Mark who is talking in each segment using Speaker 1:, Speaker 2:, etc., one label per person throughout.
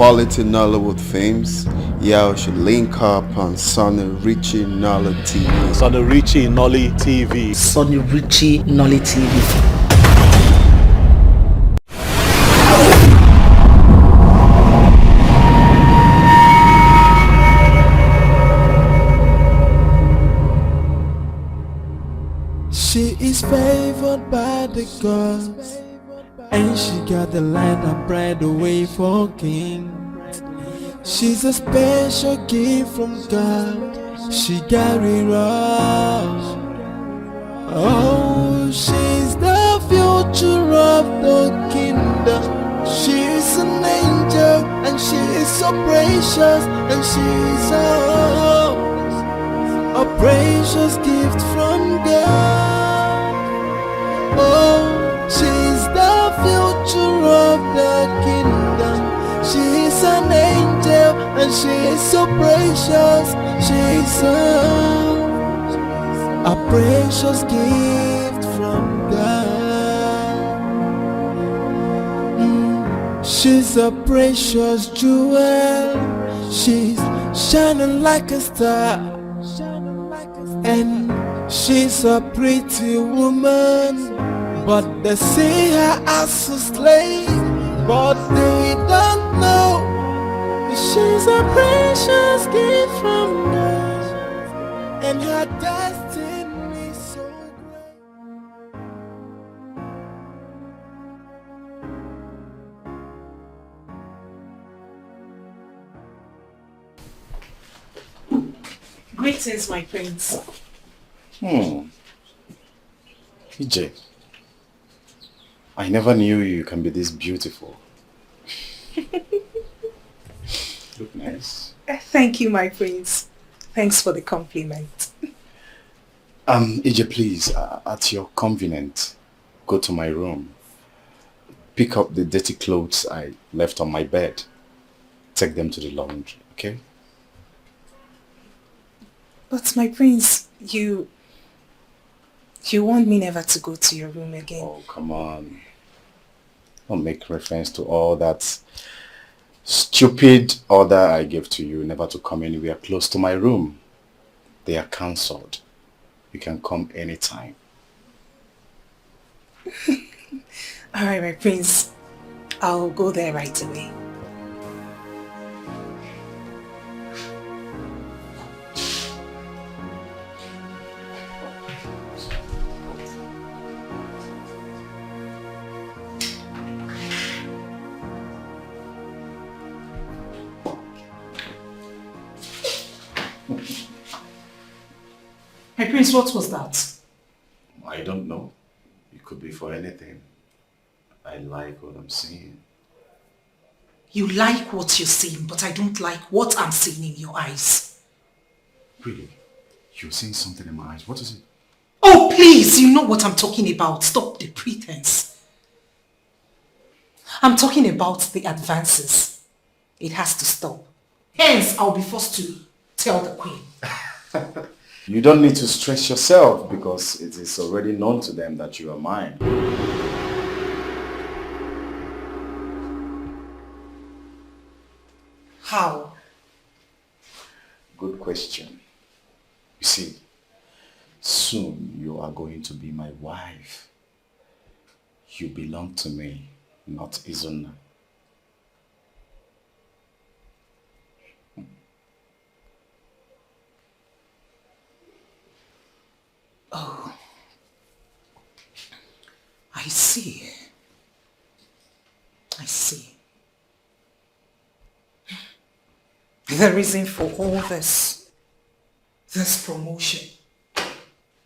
Speaker 1: quality Nollywood films, y'all should link up on SUNYRICHY NOLLYTV.
Speaker 2: SUNYRICHY NOLLYTV.
Speaker 3: SUNYRICHY NOLLYTV.
Speaker 4: She is favored by the gods, and she got the land and pride away for kings. She's a special gift from God. She got it all. Oh, she's the future of the kingdom. She's an angel, and she is so precious, and she's a precious gift from God. Oh, she's the future of the kingdom. She's an angel, and she is so precious. She's a precious gift from God. She's a precious jewel. She's shining like a star, and she's a pretty woman. But they see her as a slave, but they don't know she's a precious gift from God, and her destiny is so
Speaker 5: great. Greetings, my prince.
Speaker 6: EJ, I never knew you can be this beautiful. Look nice.
Speaker 5: Thank you, my prince. Thanks for the compliment.
Speaker 6: EJ, please, at your convenience, go to my room. Pick up the dirty clothes I left on my bed. Take them to the laundry, okay?
Speaker 5: But my prince, you want me never to go to your room again.
Speaker 6: Oh, come on. Don't make reference to all that stupid order I gave to you never to come anywhere close to my room. They are cancelled. You can come anytime.
Speaker 5: Alright, my prince. I'll go there right away. My prince, what was that?
Speaker 6: I don't know. It could be for anything. I like what I'm seeing.
Speaker 5: You like what you're seeing, but I don't like what I'm seeing in your eyes.
Speaker 6: Really? You're seeing something in my eyes. What is it?
Speaker 5: Oh, please, you know what I'm talking about. Stop the pretense. I'm talking about the advances. It has to stop. Hence, I'll be forced to tell the queen.
Speaker 6: You don't need to stress yourself because it is already known to them that you are mine.
Speaker 5: How?
Speaker 6: Good question. You see, soon you are going to be my wife. You belong to me, not Ezeonu.
Speaker 5: Oh, I see. I see. The reason for all this promotion,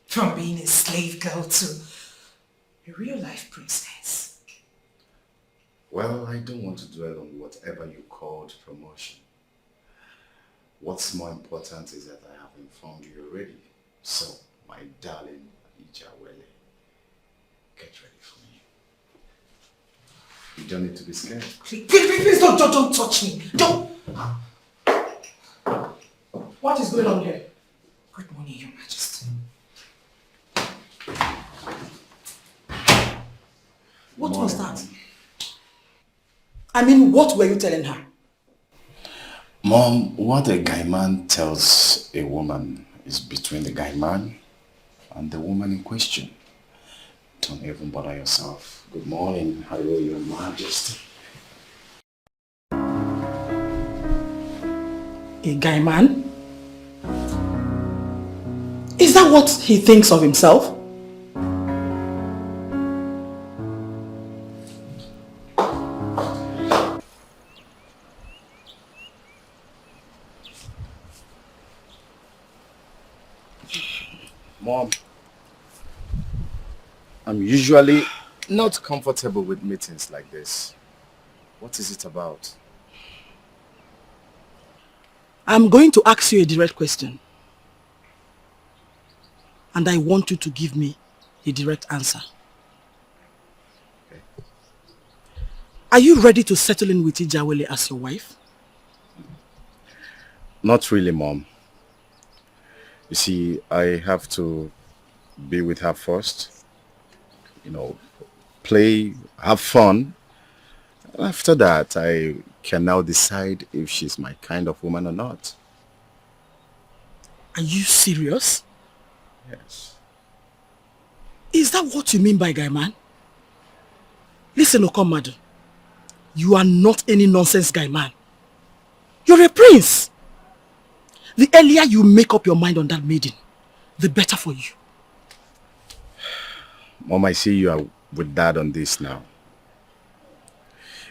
Speaker 5: from being a slave girl to a real-life princess.
Speaker 6: Well, I don't want to dwell on whatever you called promotion. What's more important is that I have informed you already. So, my darling Ijawele, get ready for me. You don't need to be scared.
Speaker 5: Please don't touch me. Don't. What is going on here? Good morning, Your Majesty. What was that? I mean, what were you telling her?
Speaker 6: Mom, what a guy man tells a woman is between the guy man and the woman in question. Don't even bother yourself. Good morning. Hello, Your Majesty.
Speaker 3: A guy man? Is that what he thinks of himself?
Speaker 6: Mom, I'm usually not comfortable with meetings like this. What is it about?
Speaker 3: I'm going to ask you a direct question. And I want you to give me a direct answer.
Speaker 6: Okay.
Speaker 3: Are you ready to settle in with Ijawele as your wife?
Speaker 6: Not really, Mom. You see, I have to be with her first. You know, play, have fun. After that, I can now decide if she's my kind of woman or not.
Speaker 3: Are you serious?
Speaker 6: Yes.
Speaker 3: Is that what you mean by guy man? Listen, Okomadu. You are not any nonsense guy man. You're a prince. The earlier you make up your mind on that maiden, the better for you.
Speaker 6: Mom, I see you are with Dad on this now.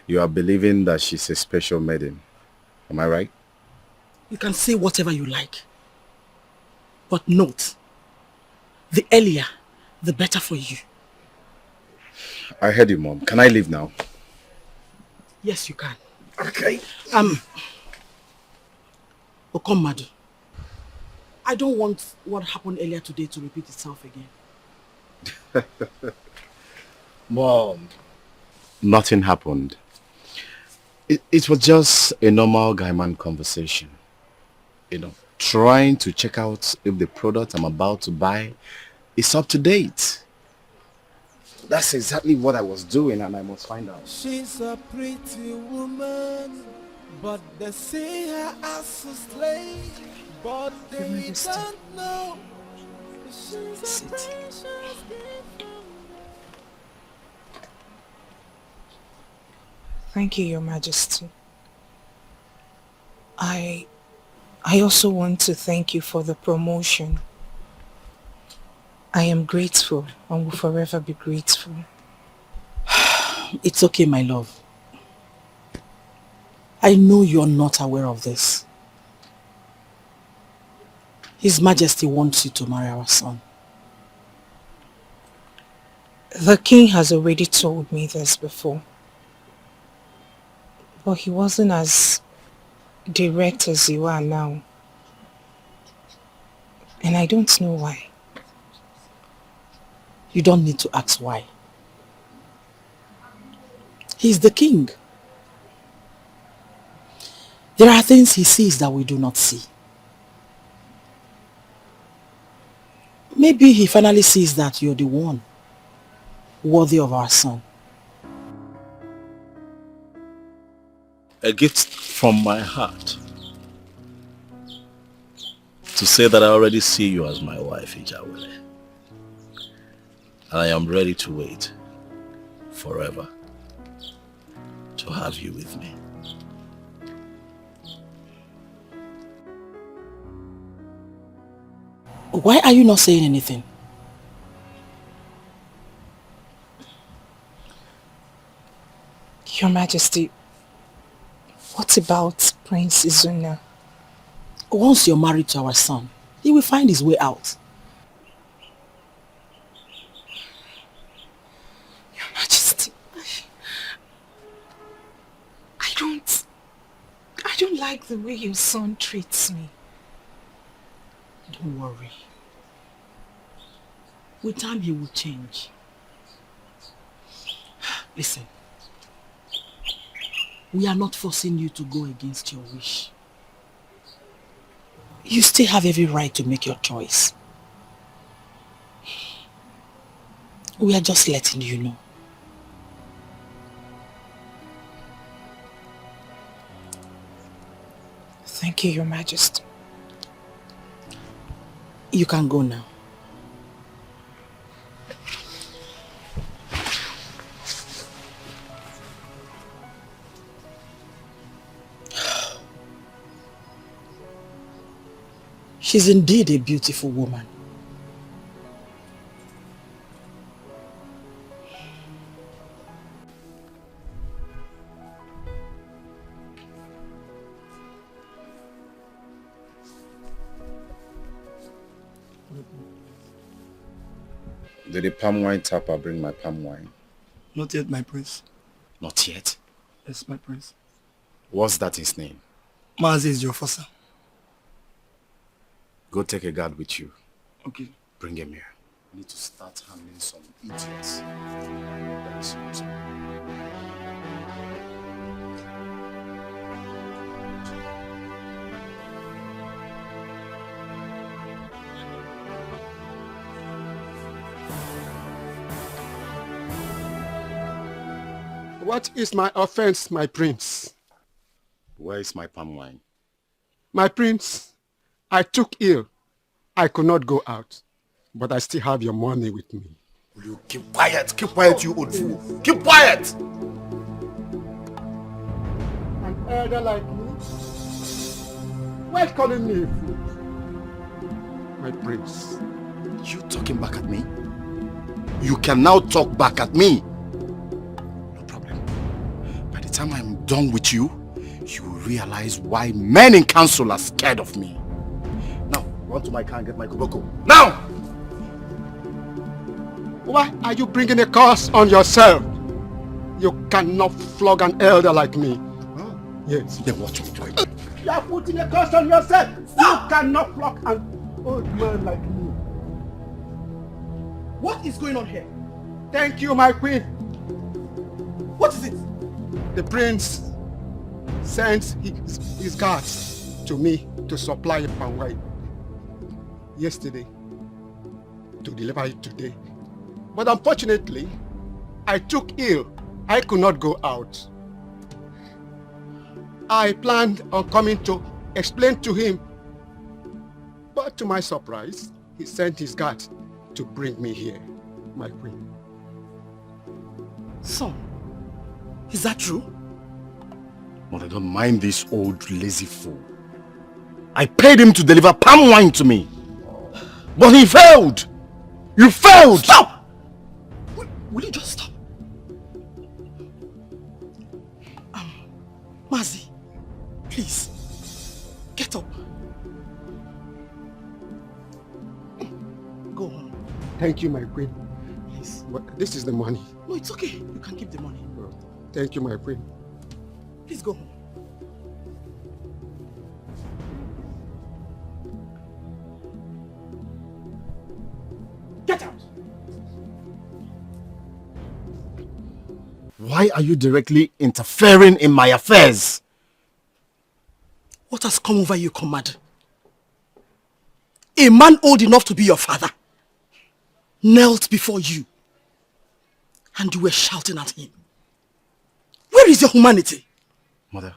Speaker 6: You are believing that she's a special maiden. Am I right?
Speaker 3: You can say whatever you like. But note, the earlier, the better for you.
Speaker 6: I heard you, Mom. Can I leave now?
Speaker 3: Yes, you can.
Speaker 6: Okay.
Speaker 3: Okomadu, I don't want what happened earlier today to repeat itself again.
Speaker 6: Mom. Nothing happened. It was just a normal guy-man conversation. You know, trying to check out if the product I'm about to buy is up to date. That's exactly what I was doing, and I must find out.
Speaker 4: She's a pretty woman, but they see her as a slave. But they don't know she's a precious gift from
Speaker 7: Thank you, Your Majesty. I also want to thank you for the promotion. I am grateful and will forever be grateful.
Speaker 3: It's okay, my love. I know you're not aware of this. His Majesty wants you to marry our son.
Speaker 7: The king has already told me this before. But he wasn't as direct as you are now. And I don't know why.
Speaker 3: You don't need to ask why. He's the king. There are things he sees that we do not see. Maybe he finally sees that you're the one worthy of our son.
Speaker 2: A gift from my heart to say that I already see you as my wife, Ijawele. And I am ready to wait forever to have you with me.
Speaker 3: Why are you not saying anything?
Speaker 7: Your Majesty, what about Prince Izuna?
Speaker 3: Once you're married to our son, he will find his way out.
Speaker 7: Your Majesty, I don't like the way your son treats me.
Speaker 3: Don't worry. With time he will change. Listen. We are not forcing you to go against your wish. You still have every right to make your choice. We are just letting you know.
Speaker 7: Thank you, Your Majesty.
Speaker 3: You can go now. She's indeed a beautiful woman.
Speaker 6: Did the palm wine tapper bring my palm wine?
Speaker 8: Not yet, my prince.
Speaker 6: Not yet.
Speaker 8: Yes, my prince.
Speaker 6: What's that his name?
Speaker 8: Mazi is your officer.
Speaker 6: Go take a guard with you.
Speaker 8: Okay.
Speaker 6: Bring him here. We need to start handling some idiots. Very soon.
Speaker 9: What is my offense, my prince?
Speaker 6: Where is my palm wine?
Speaker 9: My prince, I took ill. I could not go out, but I still have your money with me.
Speaker 6: Will you keep quiet? Keep quiet, you old fool. Keep quiet!
Speaker 9: An elder like me? Why calling me a fool? My prince.
Speaker 6: You talking back at me? You can now talk back at me. No problem. By the time I'm done with you, you will realize why men in council are scared of me. Now, run to my car and get my koboko. Now!
Speaker 9: Why are you bringing a curse on yourself? You cannot flog an elder like me.
Speaker 6: Oh.
Speaker 9: Yes.
Speaker 6: Then watch me do it.
Speaker 9: You are putting a curse on yourself. You cannot flog an old man like me.
Speaker 3: What is going on here?
Speaker 9: Thank you, my queen.
Speaker 3: What is it?
Speaker 9: The prince sends his guards to me to supply a palm wine yesterday, to deliver it today. But unfortunately, I took ill. I could not go out. I planned on coming to explain to him, but to my surprise, he sent his guard to bring me here, my queen.
Speaker 3: Son, is that true?
Speaker 6: Mother, don't mind this old lazy fool. I paid him to deliver palm wine to me. But he failed! You failed!
Speaker 3: Stop! Will you just stop? Mazi, please, get up. Go home.
Speaker 9: Thank you, my queen. Please. But this is the money.
Speaker 3: No, it's okay. You can keep the money.
Speaker 9: Thank you, my queen.
Speaker 3: Please go home. Get out!
Speaker 6: Why are you directly interfering in my affairs?
Speaker 3: What has come over you, commander? A man old enough to be your father knelt before you and you were shouting at him. Where is your humanity?
Speaker 6: Mother,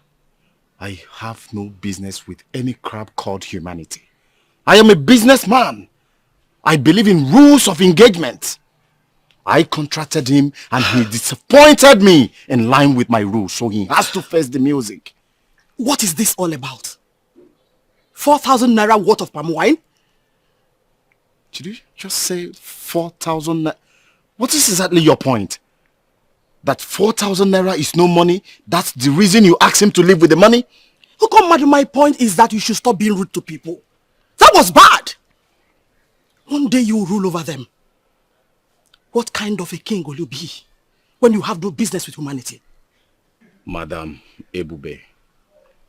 Speaker 6: I have no business with any crap called humanity. I am a businessman. I believe in rules of engagement. I contracted him and he disappointed me in line with my rules, so he has to face the music.
Speaker 3: What is this all about? 4,000 naira worth of palm wine?
Speaker 6: Did you just say 4,000 naira? What is exactly your point? That 4,000 naira is no money? That's the reason you asked him to live with the money?
Speaker 3: How come, madam, my point is that you should stop being rude to people. That was bad. One day you will rule over them. What kind of a king will you be when you have no business with humanity?
Speaker 6: Madam Ebube,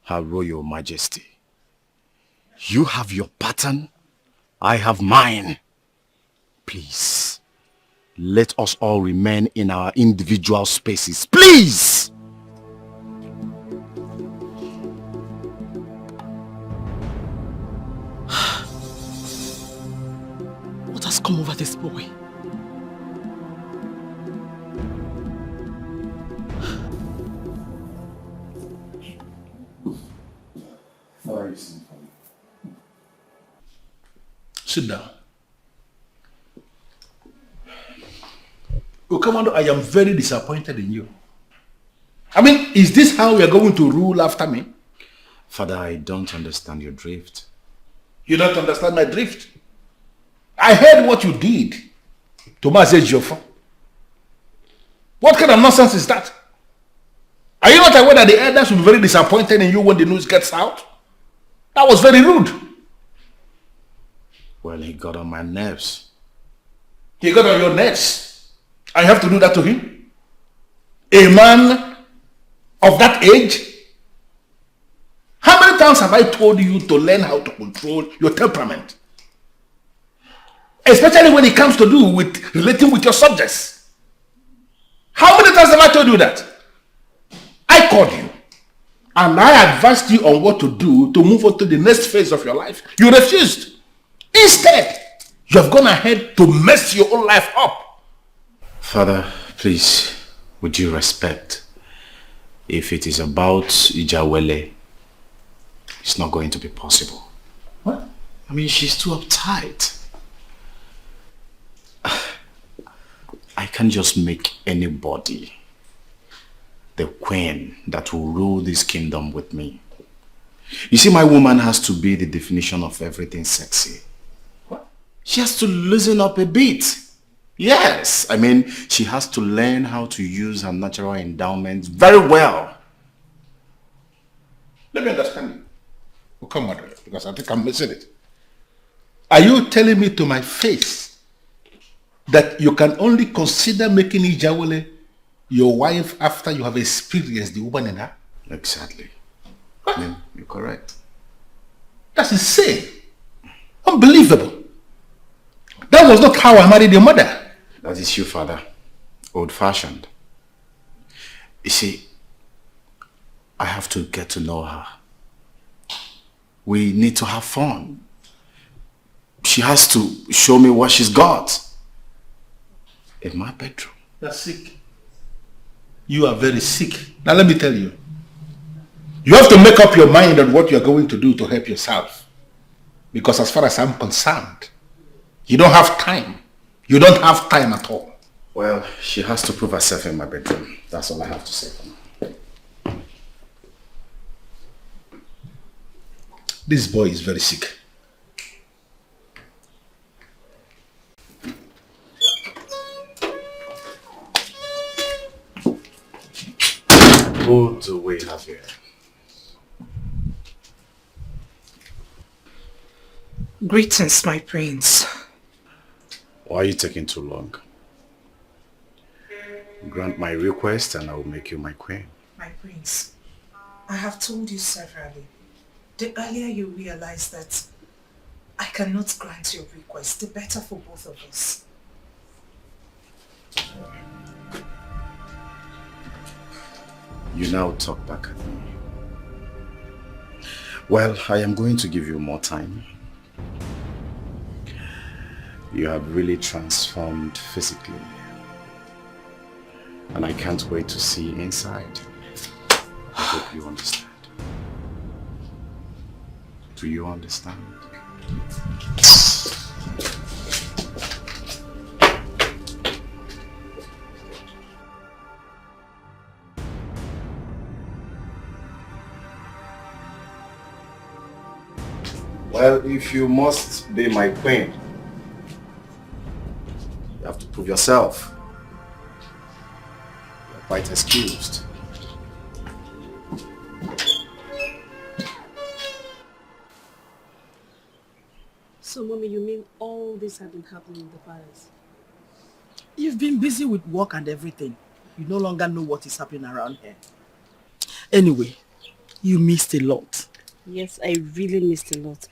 Speaker 6: Her Royal Majesty, you have your pattern, I have mine. Please, let us all remain in our individual spaces. Please!
Speaker 3: What has come over this boy?
Speaker 10: For
Speaker 6: you sent for me.
Speaker 2: Sit down. Oh, Commando, I am very disappointed in you. I mean, is this how we are going to rule after me?
Speaker 6: Father, I don't understand your drift.
Speaker 2: You don't understand my drift? I heard what you did to Mazi Ezeonu. What kind of nonsense is that? Are you not aware that the elders will be very disappointed in you when the news gets out? That was very rude.
Speaker 6: Well, he got on my nerves.
Speaker 2: He got on your nerves. I have to do that to him? A man of that age? How many times have I told you to learn how to control your temperament? Especially when it comes to do with relating with your subjects. How many times have I told you that? I called you and I advised you on what to do to move on to the next phase of your life. You refused. Instead, you have gone ahead to mess your own life up.
Speaker 6: Father, please, with due respect, if it is about Ijawele, it's not going to be possible.
Speaker 2: What?
Speaker 6: I mean, she's too uptight. I can't just make anybody the queen that will rule this kingdom with me. You see, my woman has to be the definition of everything sexy.
Speaker 2: What?
Speaker 6: She has to loosen up a bit. Yes, I mean, she has to learn how to use her natural endowments very well.
Speaker 2: Let me understand you. Oh, come on, because I think I'm missing it. Are you telling me to my face that you can only consider making Ijawele your wife after you have experienced the woman in her?
Speaker 6: Exactly. I mean, you're correct.
Speaker 2: That's insane. Unbelievable. That was not how I married your mother.
Speaker 6: That is you, Father. Old-fashioned. You see, I have to get to know her. We need to have fun. She has to show me what she's got in my bedroom.
Speaker 2: You're sick. You are very sick. Now let me tell you. You have to make up your mind on what you're going to do to help yourself. Because as far as I'm concerned, you don't have time. You don't have time at all.
Speaker 6: Well, she has to prove herself in my bedroom. That's all I have to say for now.
Speaker 2: This boy is very sick.
Speaker 6: Who do we have here?
Speaker 7: Greetings, my prince.
Speaker 6: Why are you taking too long? Grant my request and I will make you my queen.
Speaker 7: My prince, I have told you severally. The earlier you realize that I cannot grant your request, the better for both of us.
Speaker 6: You now talk back at me. Well, I am going to give you more time. You have really transformed physically. And I can't wait to see inside. I hope you understand. Do you understand? Well, if you must be my queen, you have to prove yourself. You're quite excused.
Speaker 10: So, Mommy, you mean all this have been happening in the palace?
Speaker 3: You've been busy with work and everything. You no longer know what is happening around here. Anyway, you missed a lot.
Speaker 10: Yes, I really missed a lot.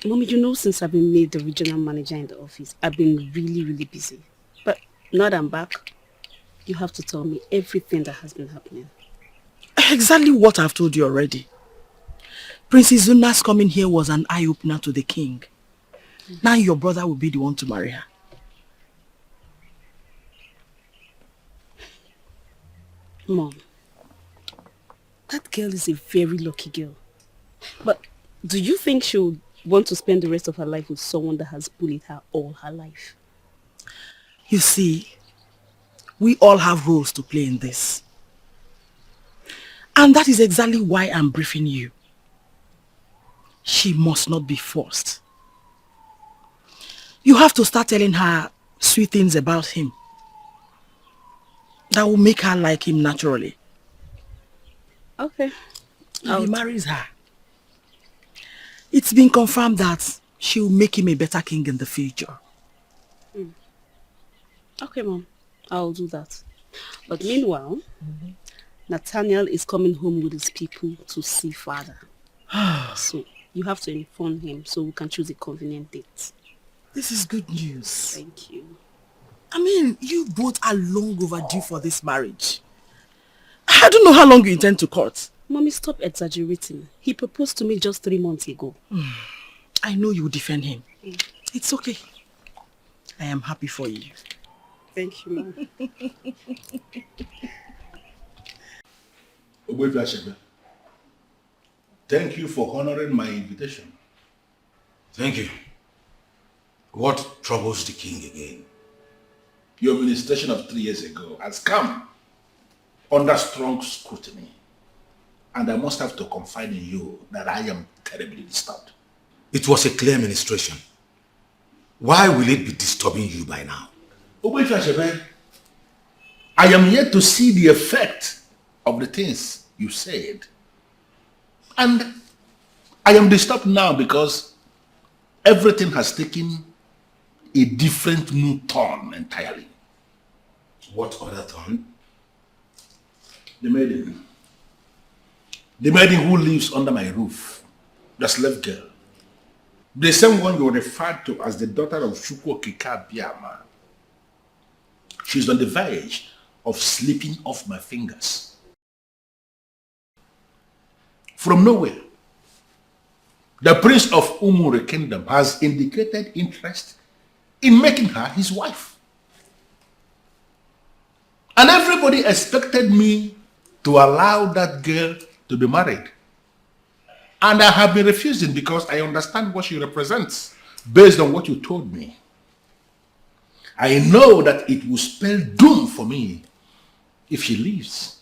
Speaker 10: Mommy, you know, since I've been made the regional manager in the office, I've been really busy. But now that I'm back, you have to tell me everything that has been happening.
Speaker 3: Exactly what I've told you already. Princess Zuna's coming here was an eye-opener to the king. Now your brother will be the one to marry her.
Speaker 10: Mom, that girl is a very lucky girl. But Do you think she would want to spend the rest of her life with someone that has bullied her all her life?
Speaker 3: You see, we all have roles to play in this. And that is exactly why I'm briefing you. She must not be forced. You have to start telling her sweet things about him that will make her like him naturally.
Speaker 10: Okay.
Speaker 3: If he marries her, it's been confirmed that she will make him a better king in the future.
Speaker 10: Okay, Mom. I'll do that. But meanwhile, Nathaniel is coming home with his people to see father. So you have to inform him so we can choose a convenient date.
Speaker 3: This is good news.
Speaker 10: Thank you.
Speaker 3: I mean, you both are long overdue for this marriage. I don't know how long you intend to court.
Speaker 10: Mommy, stop exaggerating. He proposed to me just 3 months ago.
Speaker 3: I know you will defend him. It's okay. I am happy for you.
Speaker 10: Thank you, Mom.
Speaker 2: Thank you for honoring my invitation.
Speaker 11: Thank you. What troubles the king again?
Speaker 2: Your administration of 3 years ago has come under strong scrutiny. And I must have to confide in you that I am terribly disturbed.
Speaker 11: It was a clear ministration. Why will it be disturbing you by now?
Speaker 2: I am yet to see the effect of the things you said. And I am disturbed now because everything has taken a different new turn entirely.
Speaker 11: What other turn?
Speaker 2: The maiden. The maiden who lives under my roof. The slave girl. The same one you referred to as the daughter of Chukwu Okike Biama. She's on the verge of slipping off my fingers. From nowhere, the prince of Umure Kingdom has indicated interest in making her his wife. And everybody expected me to allow that girl to be married. And I have been refusing because I understand what she represents based on what you told me. I know that it will spell doom for me if she leaves.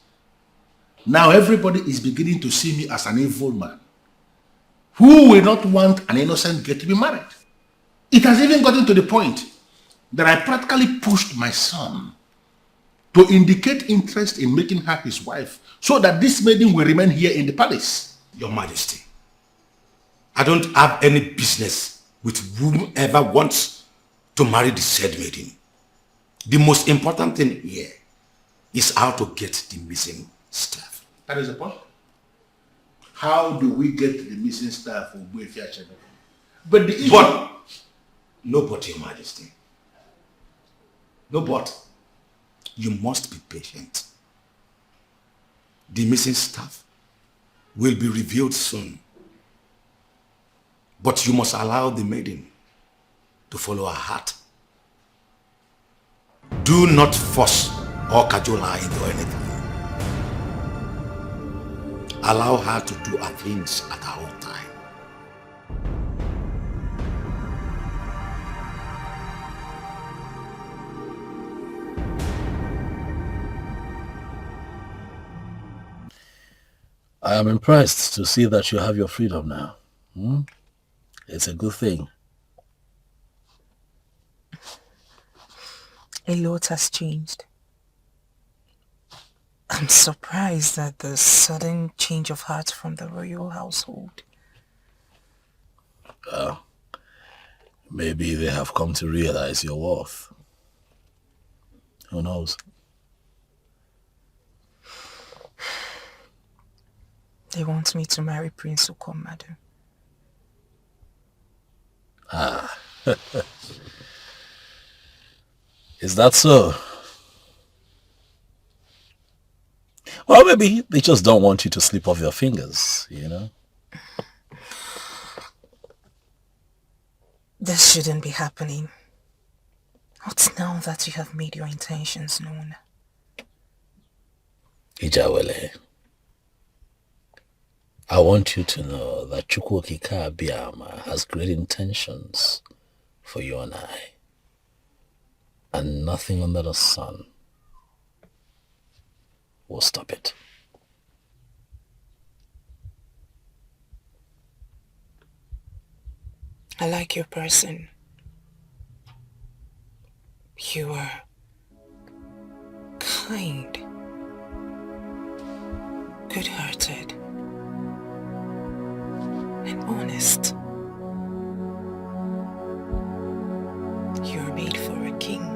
Speaker 2: Now everybody is beginning to see me as an evil man who will not want an innocent girl to be married. It has even gotten to the point that I practically pushed my son to indicate interest in making her his wife so that this maiden will remain here in the palace.
Speaker 11: Your Majesty, I don't have any business with whomever wants to marry the said maiden. The most important thing here is how to get the missing staff.
Speaker 2: That is the point. How do we get the missing staff of Buefia Channel? But the issue...
Speaker 11: But, no but, Your Majesty. No but. You must be patient. The missing staff will be revealed soon. But you must allow the maiden to follow her heart. Do not force or cajole her into anything. Allow her to do her things at her own time.
Speaker 12: I am impressed to see that you have your freedom now. It's a good thing.
Speaker 7: A lot has changed. I'm surprised at the sudden change of heart from the royal household.
Speaker 12: Maybe they have come to realize your worth. Who knows?
Speaker 7: They want me to marry Prince Ukomadu.
Speaker 12: Is that so? Well, maybe they just don't want you to slip off your fingers, you know?
Speaker 7: This shouldn't be happening. Not now that you have made your intentions known.
Speaker 12: Ijawele, I want you to know that Chukwokika Abiyama has great intentions for you and I. And nothing under the sun will stop it.
Speaker 7: I like your person. You are kind, good-hearted, and honest. You're made for a king.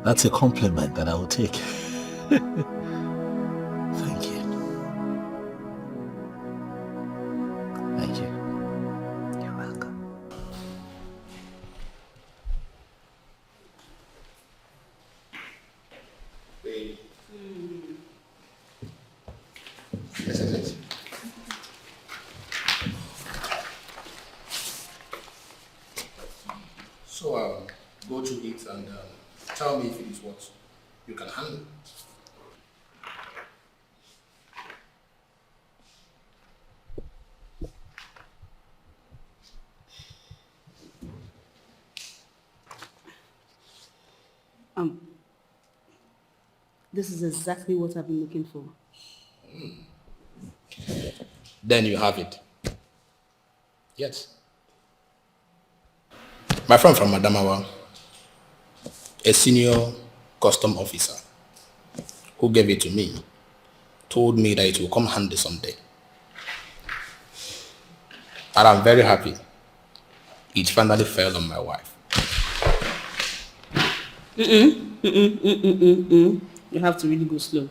Speaker 12: That's a compliment that I will take. Thank you. Thank you.
Speaker 7: You're welcome.
Speaker 2: Yes, yes. So, go through it and tell me if it is what you can handle.
Speaker 10: This is exactly what I've been looking for.
Speaker 2: Then you have it. Yes. My friend from Adamawa, a senior custom officer who gave it to me, told me that it will come handy someday. And I'm very happy it finally fell on my wife.
Speaker 10: You have to really go slow.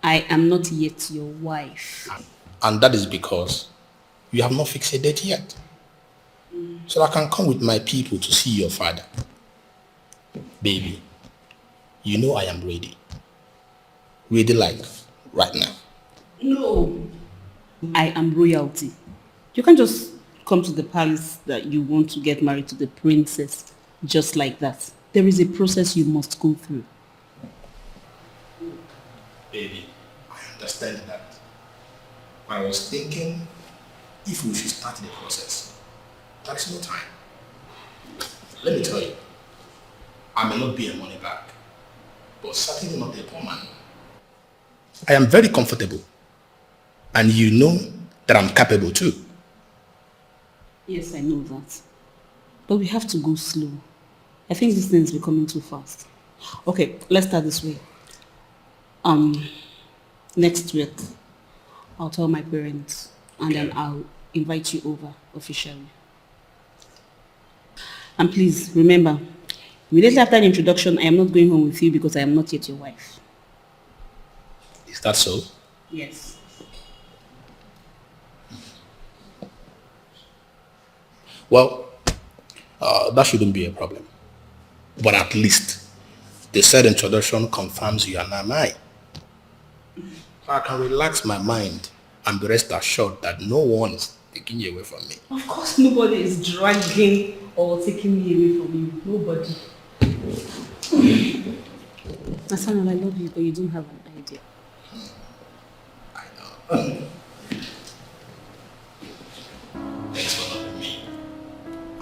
Speaker 10: I am not yet your wife.
Speaker 2: And that is because you have not fixed a date yet. So I can come with my people to see your father. Baby, you know I am ready. Ready like right now.
Speaker 10: No. I am royalty. You can't just come to the palace that you want to get married to the princess just like that. There is a process you must go through.
Speaker 2: Baby, I understand that. I was thinking if we should start the process. There is no time. Let me tell you, I may not be a money bag, but certainly not a poor man. I am very comfortable, and you know that I'm capable too.
Speaker 10: Yes, I know that. But we have to go slow. I think this thing is becoming too fast. Okay, let's start this way. Next week, I'll tell my parents, and then I'll invite you over officially. And please, remember, immediately after the introduction, I am not going home with you because I am not yet your wife.
Speaker 2: Is that so?
Speaker 10: Yes.
Speaker 2: Well, that shouldn't be a problem. But at least the said introduction confirms you are not mine. So I can relax my mind and be rest assured that no one is taking you away from me.
Speaker 10: Of course, nobody is dragging or taking me away from you. Nobody. Nathaniel, I love you, but you don't have an idea.
Speaker 2: I know. Thanks for loving me.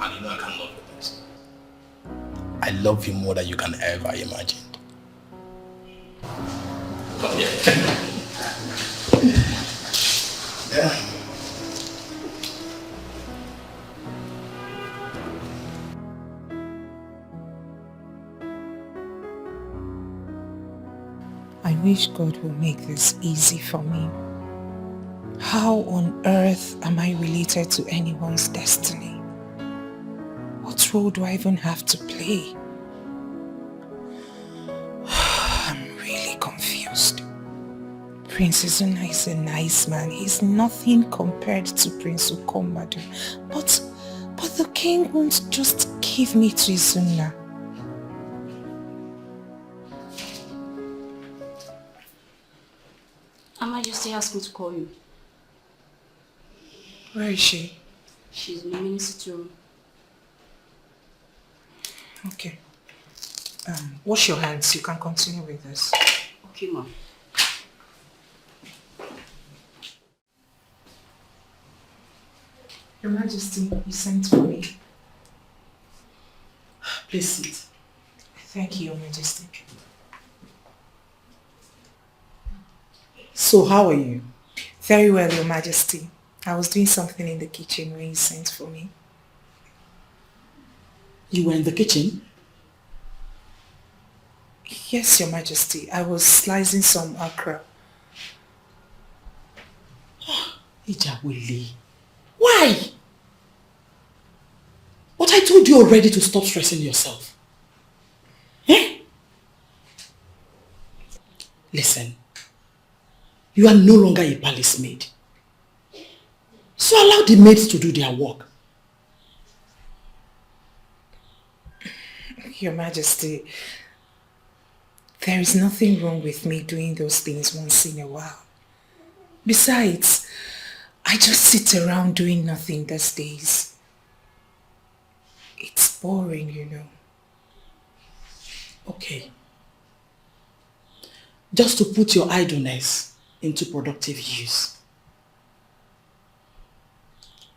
Speaker 2: And you know I can love you this. I love you more than you can ever imagine. Come here. Yeah.
Speaker 7: I wish God will make this easy for me. How on earth am I related to anyone's destiny? What role do I even have to play? I'm really confused. Prince Izuna is a nice man. He's nothing compared to Prince Ukomadu. But the king won't just give me to Izuna.
Speaker 10: Her Majesty asked me to call you.
Speaker 7: Where is she?
Speaker 10: She's in the ministry room.
Speaker 7: Okay. Wash your hands. You can continue with this.
Speaker 10: Okay, Mom.
Speaker 7: Your Majesty, you sent for me.
Speaker 3: Please sit.
Speaker 7: Thank you, Your Majesty.
Speaker 3: So how are you?
Speaker 7: Very well, Your Majesty. I was doing something in the kitchen when you sent for me.
Speaker 3: You were in the kitchen?
Speaker 7: Yes, Your Majesty. I was slicing some okra.
Speaker 3: Ijawele. Why? But I told you already to stop stressing yourself. Eh? Listen. You are no longer a palace maid. So allow the maids to do their work.
Speaker 7: Your Majesty, there is nothing wrong with me doing those things once in a while. Besides, I just sit around doing nothing these days. It's boring, you know.
Speaker 3: Okay. Just to put your idleness into productive use.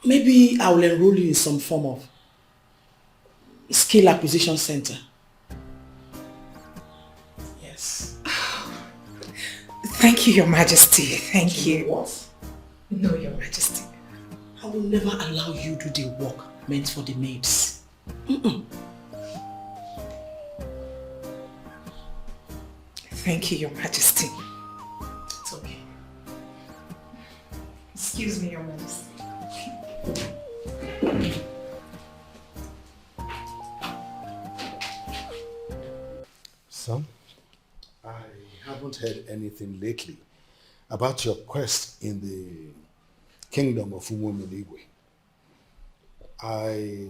Speaker 3: Maybe I will enroll you in some form of skill acquisition center. Yes.
Speaker 7: Thank you, Your Majesty. Thank you.
Speaker 3: What?
Speaker 7: No, Your Majesty.
Speaker 3: I will never allow you to do the work meant for the maids.
Speaker 7: Thank you, Your Majesty.
Speaker 3: It's okay.
Speaker 7: Excuse me, Your Majesty.
Speaker 11: Son, I haven't heard anything lately about your quest in the kingdom of Umumeligwe. I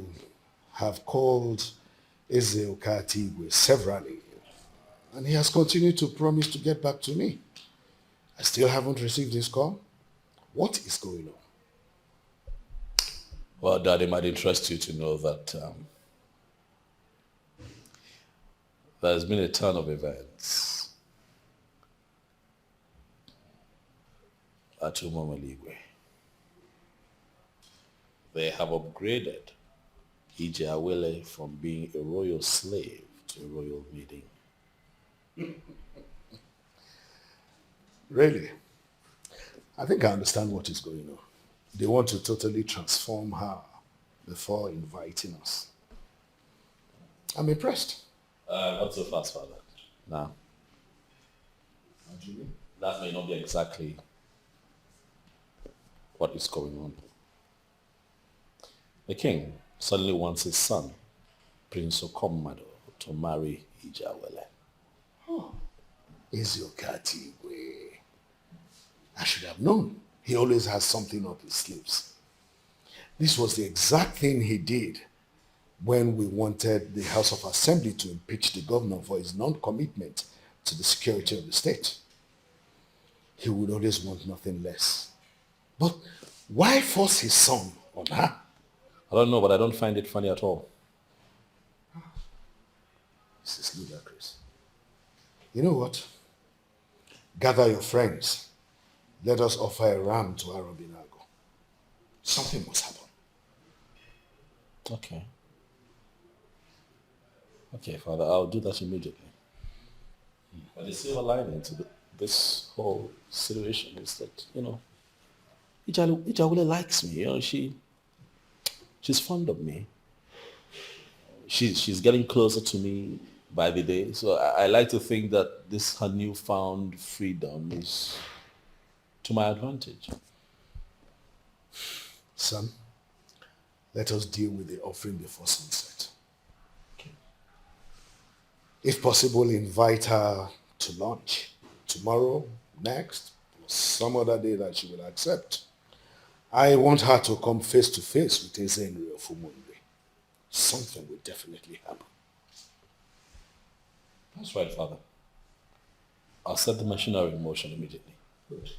Speaker 11: have called Ebele Okaro severally, and he has continued to promise to get back to me. I still haven't received his call. What is going on?
Speaker 12: Well, Dad, it might interest you to know that there's been a turn of events at Umumeligwe. They have upgraded Ijawele from being a royal slave to a royal maiden.
Speaker 11: Really? I think I understand what is going on. They want to totally transform her before inviting us. I'm impressed.
Speaker 12: Not so fast, Father. Now,
Speaker 11: What do you mean?
Speaker 12: that may not be exactly what is going on. The king suddenly wants his son, Prince Okomado, to marry Ijawele.
Speaker 11: Eziokatigwe. I should have known. He always has something up his sleeves. This was the exact thing he did when we wanted the House of Assembly to impeach the governor for his non-commitment to the security of the state. He would always want nothing less. But why force his son on her?
Speaker 12: I don't know, but I don't find it funny at all.
Speaker 11: This is ludicrous. You know what? Gather your friends. Let us offer a ram to Arobinago. Something must happen.
Speaker 12: Okay. Okay, Father, I'll do that immediately. But the silver lining to this whole situation is that, you know, Ijawele likes me. You know, she's fond of me. She's getting closer to me by the day. So I like to think that this her newfound freedom is to my advantage.
Speaker 11: Son, let us deal with the offering before sunset.
Speaker 12: Okay.
Speaker 11: If possible, invite her to lunch. Tomorrow, next, or some other day that she will accept. I want her to come face to face with Ezenri of Umunwe. Something will definitely happen.
Speaker 12: That's right, Father. I'll set the machinery in motion immediately.
Speaker 11: Good.